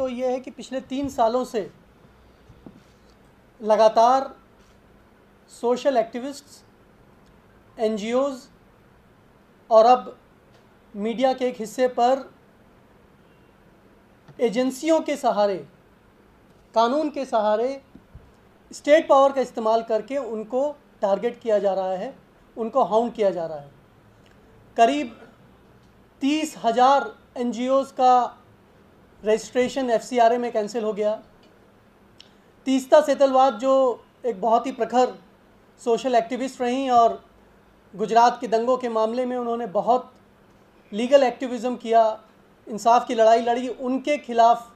तो ये है कि पिछले 3 सालों से लगातार सोशल एक्टिविस्ट्स, एनजीओज़ और अब मीडिया के एक हिस्से पर एजेंसियों के सहारे, कानून के सहारे स्टेट पावर का इस्तेमाल करके उनको टारगेट किया जा रहा है, उनको हाउंड किया जा रहा है। करीब 30,000 एनजीओज़ का रजिस्ट्रेशन एफसीआरए में कैंसिल हो गया। तीस्ता सेतलवाद जो एक बहुत ही प्रखर सोशल एक्टिविस्ट रहीं और गुजरात के दंगों के मामले में उन्होंने बहुत लीगल एक्टिविज़म किया, इंसाफ की लड़ाई लड़ी, उनके खिलाफ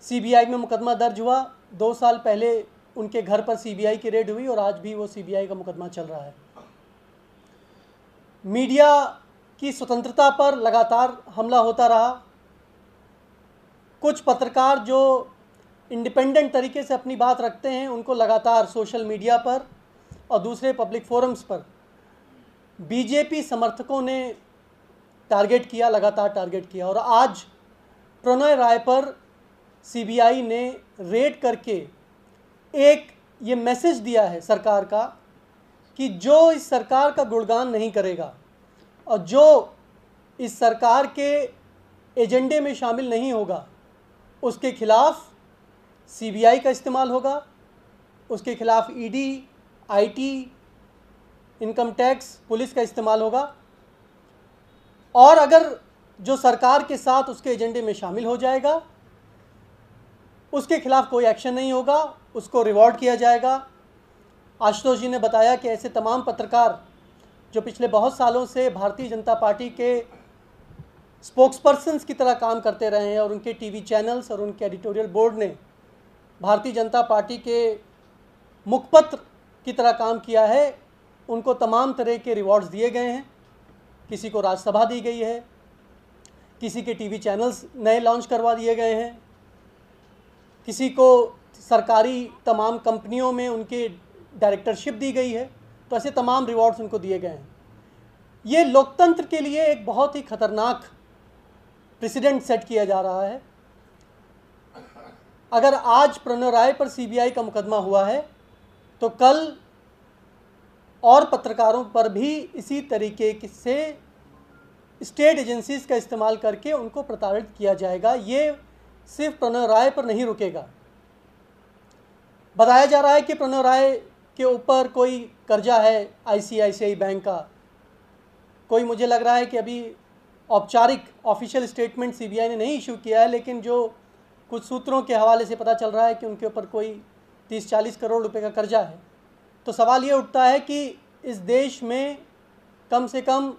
सीबीआई में मुकदमा दर्ज हुआ। 2 साल पहले उनके घर पर सीबीआई की रेड हुई और आज भी वो सीबीआई का मुकदमा चल रहा है। मीडिया की स्वतंत्रता पर लगातार हमला होता रहा। कुछ पत्रकार जो इंडिपेंडेंट तरीके से अपनी बात रखते हैं उनको लगातार सोशल मीडिया पर और दूसरे पब्लिक फोरम्स पर बीजेपी समर्थकों ने टारगेट किया, लगातार टारगेट किया। और आज प्रणय राय पर सीबीआई ने रेड करके एक ये मैसेज दिया है सरकार का कि जो इस सरकार का गुणगान नहीं करेगा और जो इस सरकार के एजेंडे में शामिल नहीं होगा उसके खिलाफ सीबीआई का इस्तेमाल होगा, उसके खिलाफ ED, IT, income tax, police का इस्तेमाल होगा। और अगर जो सरकार के साथ उसके एजेंडे में शामिल हो जाएगा उसके खिलाफ कोई एक्शन नहीं होगा, उसको रिवॉर्ड किया जाएगा। आशुतोष जी ने बताया कि ऐसे तमाम पत्रकार जो पिछले बहुत सालों से भारतीय जनता पार्टी के स्पोक्सपर्सन्स की तरह काम करते रहे हैं और उनके टीवी चैनल्स और उनके एडिटोरियल बोर्ड ने भारतीय जनता पार्टी के मुखपत्र की तरह काम किया है, उनको तमाम तरह के रिवॉर्ड्स दिए गए हैं। किसी को राज्यसभा दी गई है, किसी के टीवी चैनल्स नए लॉन्च करवा दिए गए हैं, किसी को सरकारी तमाम कंपनियों में उनके डायरेक्टरशिप दी गई है। तो ऐसे तमाम रिवॉर्ड्स उनको दिए गए हैं। ये लोकतंत्र के लिए एक बहुत ही खतरनाक प्रेसिडेंट सेट किया जा रहा है। अगर आज प्रणय राय पर सीबीआई का मुकदमा हुआ है तो कल और पत्रकारों पर भी इसी तरीके से स्टेट एजेंसीज का इस्तेमाल करके उनको प्रताड़ित किया जाएगा। ये सिर्फ प्रणय राय पर नहीं रुकेगा। बताया जा रहा है कि प्रणय राय के ऊपर कोई कर्जा है आईसीआईसीआई बैंक का। कोई, मुझे लग रहा है कि अभी औपचारिक ऑफिशियल स्टेटमेंट सीबीआई ने नहीं इशू किया है, लेकिन जो कुछ सूत्रों के हवाले से पता चल रहा है कि उनके ऊपर कोई 30-40 करोड़ रुपए का कर्जा है। तो सवाल ये उठता है कि इस देश में कम से कम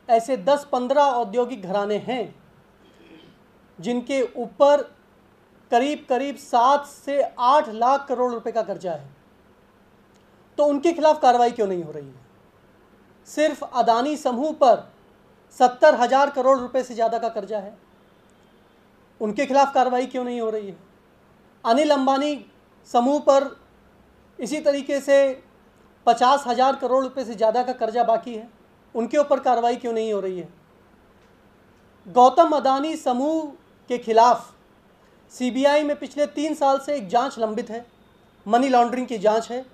ऐसे 10-15 औद्योगिक घराने हैं जिनके ऊपर करीब करीब 7 से 8 लाख करोड़ रुपए का कर्जा है। तो उनके खिलाफ कार्रवाई क्यों नहीं हो रही है? सिर्फ अदानी समूह पर 70,000 करोड़ रुपए से ज़्यादा का कर्जा है, उनके खिलाफ कार्रवाई क्यों नहीं हो रही है? अनिल अंबानी समूह पर इसी तरीके से 50,000 करोड़ रुपए से ज़्यादा का कर्जा बाकी है, उनके ऊपर कार्रवाई क्यों नहीं हो रही है? गौतम अदानी समूह के खिलाफ सीबीआई में पिछले 3 साल से एक जांच लंबित है, मनी लॉन्ड्रिंग की जांच है,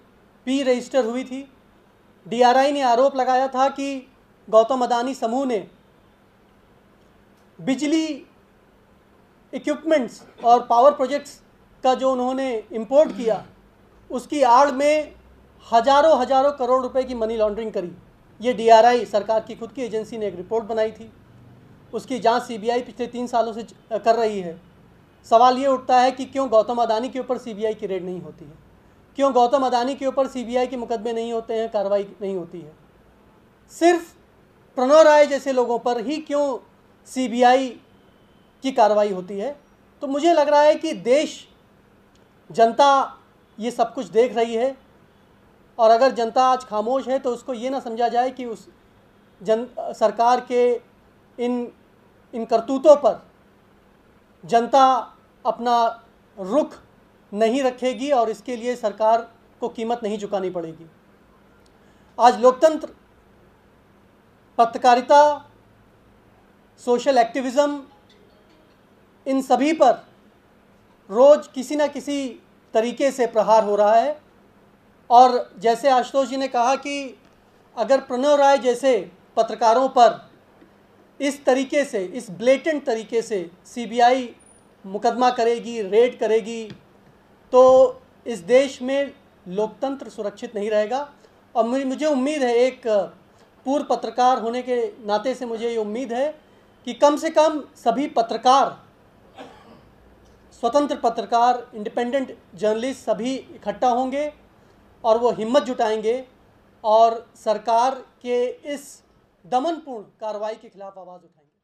पी रजिस्टर हुई थी। डीआरआई ने आरोप लगाया था कि गौतम अदानी समूह ने बिजली इक्विपमेंट्स और पावर प्रोजेक्ट्स का जो उन्होंने इंपोर्ट किया उसकी आड़ में हजारों करोड़ रुपए की मनी लॉन्ड्रिंग करी। ये डीआरआई सरकार की खुद की एजेंसी ने एक रिपोर्ट बनाई थी, उसकी जांच सीबीआई पिछले 3 सालों से कर रही है। सवाल ये उठता है कि क्यों गौतम अदानी के ऊपर सीबीआई की रेड नहीं होती है, क्यों गौतम अदानी के ऊपर सीबीआई के मुकदमे नहीं होते हैं, कार्रवाई नहीं होती है। सिर्फ प्रणय राय जैसे लोगों पर ही क्यों सीबीआई की कार्रवाई होती है? तो मुझे लग रहा है कि देश, जनता ये सब कुछ देख रही है और अगर जनता आज खामोश है तो उसको ये ना समझा जाए कि उस सरकार के इन करतूतों पर जनता अपना रुख नहीं रखेगी और इसके लिए सरकार को कीमत नहीं चुकानी पड़ेगी। आज लोकतंत्र, पत्रकारिता, सोशल एक्टिविज़म, इन सभी पर रोज़ किसी न किसी तरीके से प्रहार हो रहा है। और जैसे आशुतोष जी ने कहा कि अगर प्रणव राय जैसे पत्रकारों पर इस तरीके से, इस ब्लेटेंट तरीके से सीबीआई मुकदमा करेगी, रेड करेगी, तो इस देश में लोकतंत्र सुरक्षित नहीं रहेगा। और मुझे उम्मीद है, एक पूर्व पत्रकार होने के नाते से मुझे ये उम्मीद है कि कम से कम सभी पत्रकार, स्वतंत्र पत्रकार, इंडिपेंडेंट जर्नलिस्ट सभी इकट्ठा होंगे और वो हिम्मत जुटाएंगे और सरकार के इस दमनपूर्ण कार्रवाई के खिलाफ आवाज़ उठाएंगे।